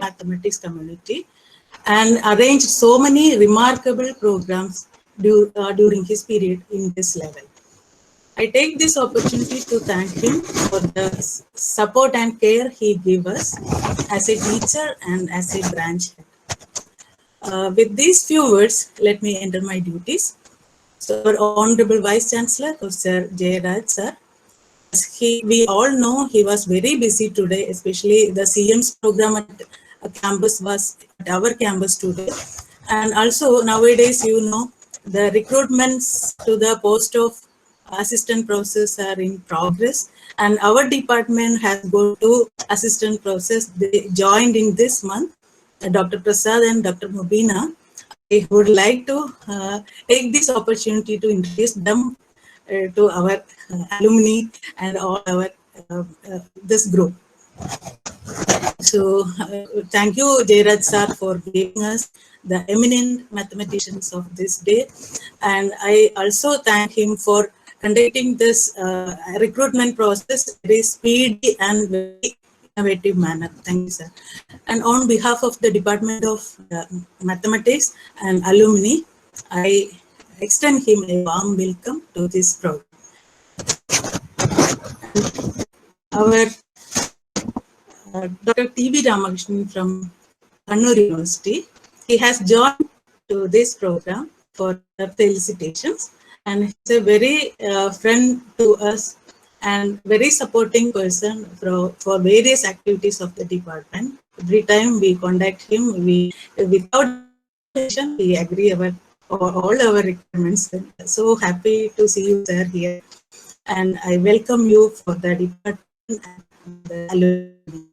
mathematics community and arranged so many remarkable programs during his period in this level. I take this opportunity to thank him for the support and care he gave us as a teacher and as a branch head. With these few words, let me enter my duties. So, our Honorable Vice Chancellor, Professor Jayaraj sir, we all know he was very busy today, especially the CM's program at campus was at our campus today. And also nowadays, you know, the recruitments to the post of assistant professors are in progress, and our department has gone to assistant professors. They joined in this month, Dr. Prasad and Dr. Mubina. I would like to take this opportunity to introduce them to our alumni and all our this group. So thank you, Jayaraj sir, for giving us the eminent mathematicians of this day. And I also thank him for conducting this recruitment process very speedy and very innovative manner. Thank you, sir. And on behalf of the Department of Mathematics and alumni, I extend him a warm welcome to this program. Our Dr. T.V. Ramakrishnan from Kannur University, he has joined to this program for felicitations, and he's a very friend to us and very supporting person for various activities of the department. Every time we contact him, we without hesitation, we agree about all our requirements. So happy to see you, sir, here, and I welcome you for the department and the alumni.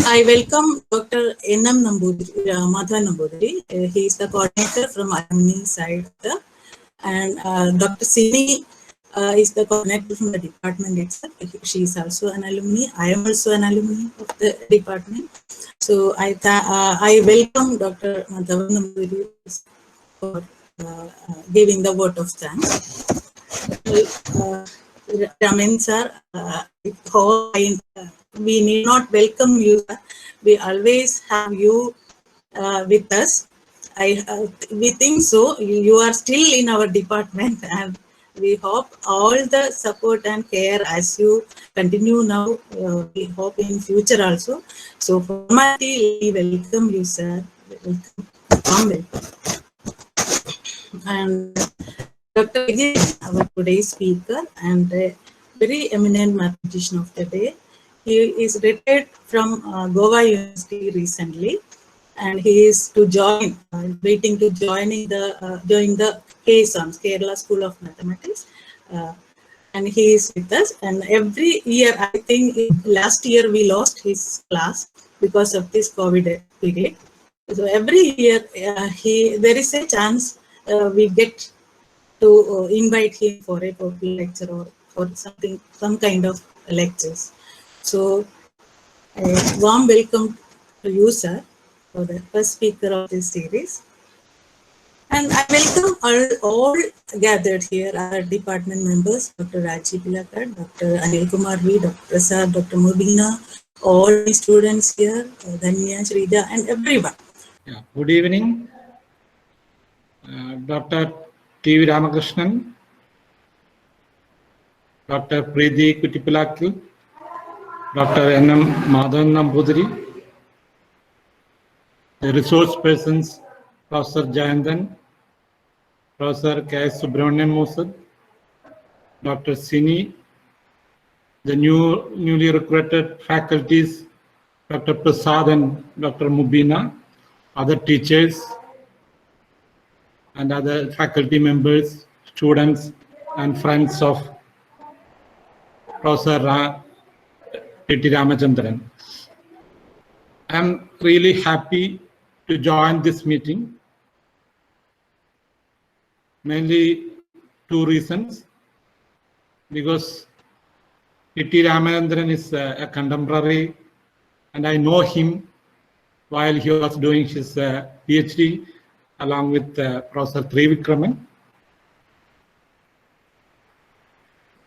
I welcome Dr. N.M. Nambudiri, Madhavan Nambudiri. He is the coordinator from alumni side, and Dr. Sini is the coordinator from the department itself. She is also an alumni. I am also an alumni of the department. So I welcome Dr. Madhavan Nambudiri for giving the vote of thanks. Raman sir, we need not welcome you. We always have you with us. We think so. You are still in our department, and we hope all the support and care as you continue now. We hope in future also. So formally, we welcome you, sir. Welcome. And Dr. Vijay, our today's speaker and a very eminent mathematician of the day. He is retired from Goa University recently, and he is to join, waiting to join the KSAMS, Kerala School of Mathematics, and he is with us. And every year, I think last year we lost his class because of this COVID period. So every year, there is a chance we get to invite him for a lecture or for some kind of lectures. So, a warm welcome to you, sir, for the first speaker of this series. And I welcome all gathered here, our department members, Dr. Raji Pilakar, Dr. Anil Kumar V, Dr. Prasad, Dr. Mubina, all the students here, Dhanya, Shrija, and everyone. Yeah. Good evening, Dr. T.V. Ramakrishnan, Dr. Preeti Kutipalakil, Dr. N.M. Madhavan Nambudiri, the resource persons, Professor Jayantan, Professor K.S. Subramanian Musad, Dr. Sini, the newly recruited faculties, Dr. Prasad and Dr. Mubina, other teachers, and other faculty members, students, and friends of Professor P.T. Ramachandran. I'm really happy to join this meeting. Mainly two reasons. Because P.T. Ramachandran is a contemporary, and I know him while he was doing his PhD along with Professor Trivikraman.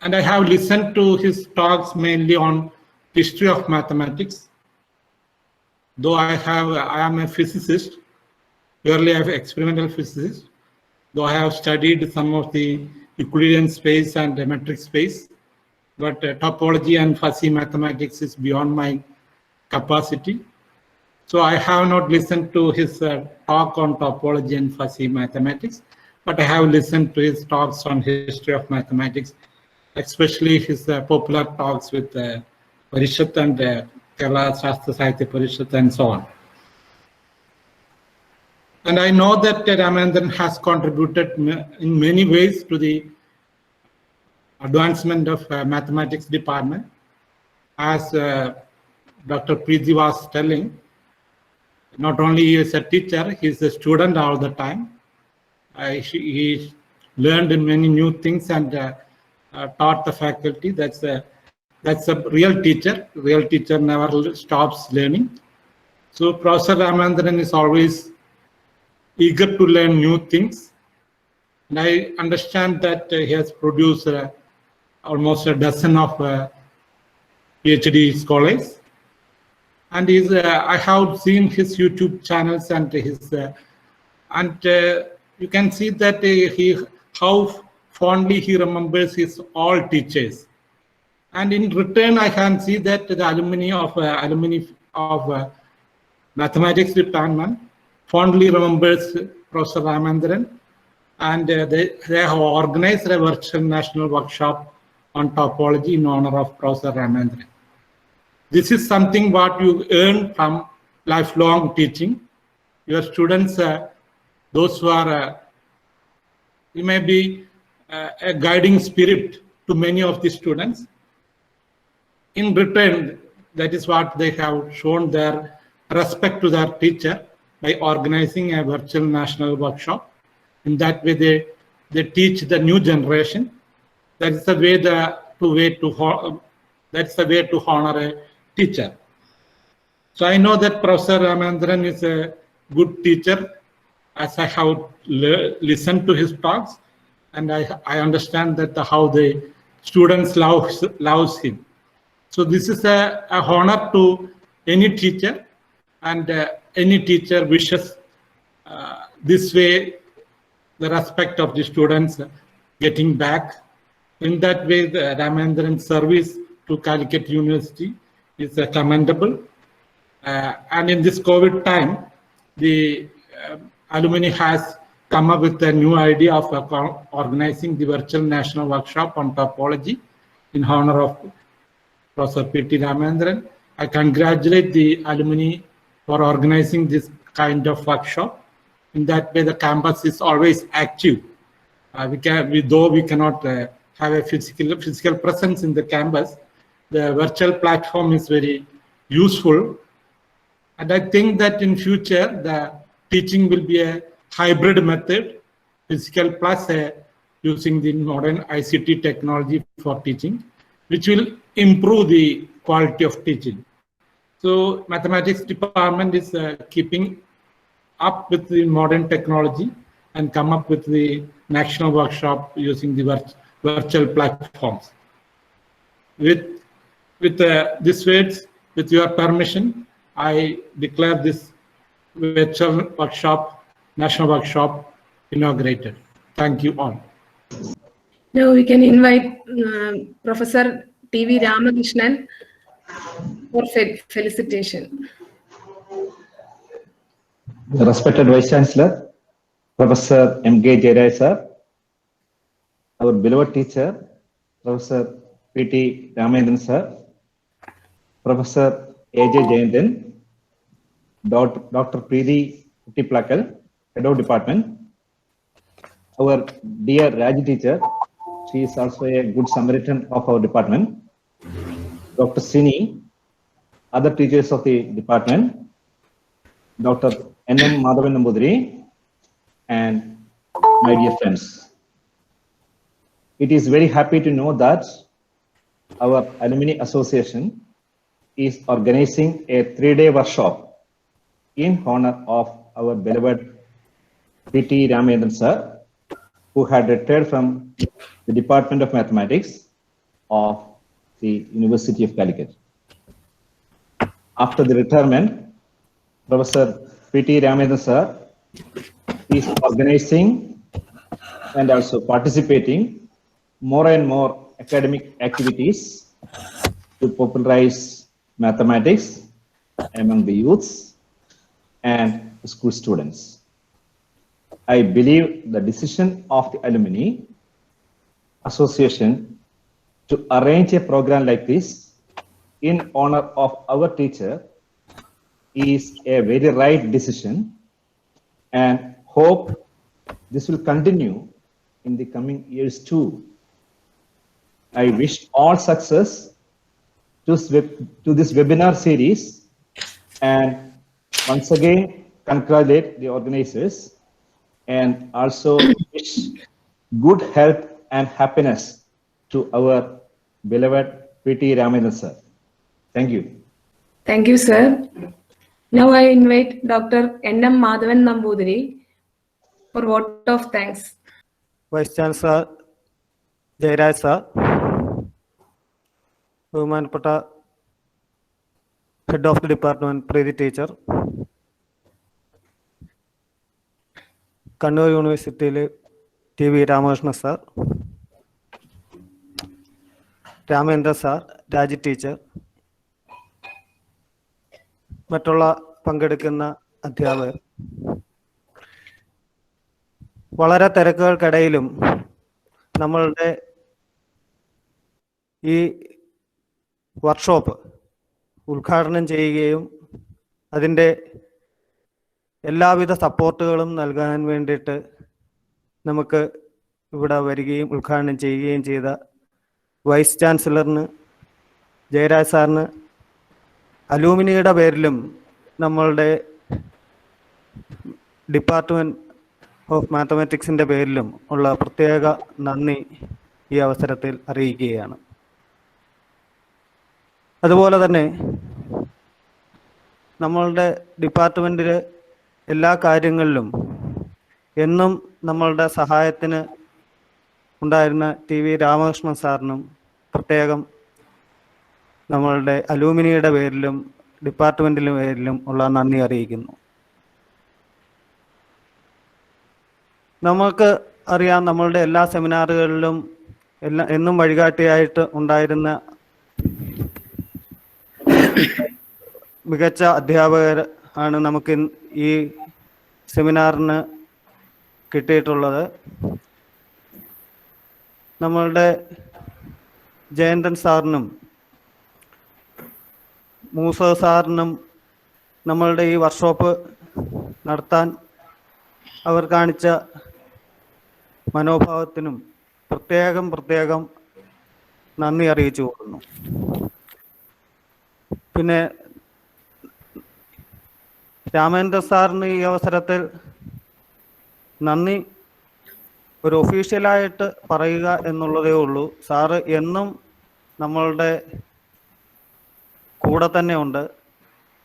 And I have listened to his talks mainly on history of mathematics, though I am a physicist, purely an experimental physicist, though I have studied some of the Euclidean space and the metric space, but topology and fuzzy mathematics is beyond my capacity. So I have not listened to his talk on topology and fuzzy mathematics, but I have listened to his talks on history of mathematics, especially his popular talks with Parishad and Kerala Shastra Sahitya Parishad and so on. And I know that Ramendran has contributed in many ways to the advancement of mathematics department. As Dr. Preeti was telling, not only he is a teacher, he is a student all the time. He learned many new things and taught the faculty. That's a real teacher. Real teacher never stops learning. So Professor Ramendran is always eager to learn new things. And I understand that he has produced almost a dozen of PhD scholars. And I have seen his YouTube channels and his, you can see that how fondly he remembers his all teachers. And in return, I can see that the alumni of mathematics department fondly remembers Professor Ramendran, and they have organized a virtual national workshop on topology in honor of Professor Ramendran. This is something what you earn from lifelong teaching. Your students, those who are, you may be a guiding spirit to many of the students. In return, that is what they have shown their respect to their teacher by organizing a virtual national workshop. In that way, they teach the new generation. That is the way to honor a teacher. So I know that Professor Ramendran is a good teacher, as I have listened to his talks, and I understand that how the students loves him. So this is a honor to any teacher, and any teacher wishes this way the respect of the students getting back. In that way, the Ramendran service to Calicut University is commendable. And in this COVID time, the alumni has come up with a new idea of organizing the virtual national workshop on topology in honor of Professor P.T. Ramendran. I congratulate the alumni for organizing this kind of workshop. In that way, the campus is always active. Though we cannot have a physical presence in the campus, the virtual platform is very useful. And I think that in future, the teaching will be a hybrid method, physical plus using the modern ICT technology for teaching, which will improve the quality of teaching. So mathematics department is keeping up with the modern technology and come up with the national workshop using the virtual platforms. With these words, with your permission, I declare this virtual workshop, national workshop, inaugurated. Thank you all. Now we can invite Professor T.V. Ramakrishnan for felicitation. Respected Vice Chancellor, Professor M.K. Jayaraj sir, our beloved teacher, Professor P.T. Ramendran sir, Professor A.J. Jayantan, Dr. Preeti Uttiplakal, Head of Department, our dear Raj teacher, she is also a good Samaritan of our department, Dr. Srini, other teachers of the department, Dr. N.M. Madhavan Nambudiri, and my dear friends. It is very happy to know that our Alumni Association is organizing a 3-day workshop in honor of our beloved P.T. Ramendran sir, who had retired from the Department of Mathematics of the University of Calicut. After the retirement, Professor P.T. Ramanathan sir is organizing and also participating more and more academic activities to popularize mathematics among the youths and school students. I believe the decision of the Alumni Association to arrange a program like this in honor of our teacher is a very right decision, and hope this will continue in the coming years too. I wish all success to this webinar series, and once again congratulate the organizers and also wish good health and happiness to our beloved P.T. Ramanathan sir. Thank you. Thank you, sir. Now I invite Dr. N.M. Madhavan Nambudiri for vote of thanks. Vice Chancellor Jairaj sir, ബഹുമാനപ്പെട്ട Head of the Department, Preeti teacher, Kannur University T.V. Ramakrishnan sir, Ramendra sir, Raji teacher, മറ്റുള്ള പങ്കെടുക്കുന്ന അധ്യാപകർ, വളരെ തിരക്കുകൾക്കിടയിലും നമ്മളുടെ ഈ workshop ഉദ്ഘാടനം ചെയ്യുകയും അതിൻ്റെ എല്ലാവിധ സപ്പോർട്ടുകളും നൽകാൻ വേണ്ടിയിട്ട് നമുക്ക് ഇവിടെ വരികയും ഉദ്ഘാടനം ചെയ്യുകയും ചെയ്ത വൈസ് ചാൻസലറിന്, ജയരാജ് സാറിന്, അലൂമിനിയുടെ പേരിലും നമ്മളുടെ ഡിപ്പാർട്ട്മെൻറ്റ് ഓഫ് മാത്തമാറ്റിക്സിൻ്റെ പേരിലും ഉള്ള പ്രത്യേക നന്ദി ഈ അവസരത്തിൽ അറിയിക്കുകയാണ്. അതുപോലെ തന്നെ നമ്മളുടെ ഡിപ്പാർട്ട്മെൻറ്റിൽ എല്ലാ കാര്യങ്ങളിലും എന്നും നമ്മളുടെ സഹായത്തിന് ഉണ്ടായിരുന്ന ടി.വി. രാമകൃഷ്ണൻ സാറിനും പ്രത്യേകം നമ്മളുടെ അലൂമിനിയുടെ പേരിലും ഡിപ്പാർട്ട്മെൻറ്റിൻ്റെ പേരിലും ഉള്ള നന്ദി അറിയിക്കുന്നു. നമുക്ക് അറിയാം, നമ്മളുടെ എല്ലാ സെമിനാറുകളിലും എന്നും വഴികാട്ടിയായിട്ട് ഉണ്ടായിരുന്ന മികച്ച അധ്യാപകർ ആണ് നമുക്ക് ഈ സെമിനാറിന് കിട്ടിയിട്ടുള്ളത്. നമ്മളുടെ ജയന്തൻ സാറിനും മൂസ സാറിനും നമ്മളുടെ ഈ വർക്ക്ഷോപ്പ് നടത്താൻ അവർ കാണിച്ച മനോഭാവത്തിനും പ്രത്യേകം നന്ദി അറിയിച്ചു കൊടുക്കുന്നു. പിന്നെ രാമേന്ദ്ര സാറിന് ഈ അവസരത്തിൽ നന്ദി ഒരു ഒഫീഷ്യലായിട്ട് പറയുക എന്നുള്ളതേ ഉള്ളൂ. സാറ് എന്നും നമ്മളുടെ കൂടെ തന്നെ ഉണ്ട്.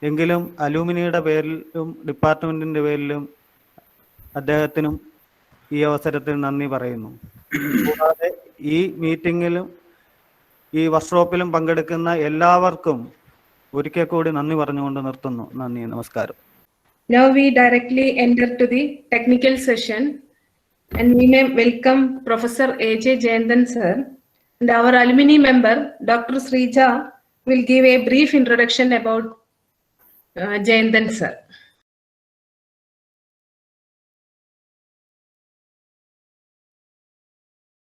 എങ്കിലും അലൂമിനിയുടെ പേരിലും ഡിപ്പാർട്ട്മെൻറ്റിൻ്റെ പേരിലും അദ്ദേഹത്തിനും ഈ അവസരത്തിൽ നന്ദി പറയുന്നു. കൂടാതെ ഈ മീറ്റിങ്ങിലും ഈ വർക്ക്ഷോപ്പിലും പങ്കെടുക്കുന്ന എല്ലാവർക്കും ഒരിക്കൽ കൂടി നന്ദി പറഞ്ഞുകൊണ്ട് നിർത്തുന്നു. നന്ദി, നമസ്കാരം. Now we directly enter to the technical session, and we may welcome Professor A.J. Jayantan sir, and our alumni member Dr. Srija will give a brief introduction about Jayantan sir.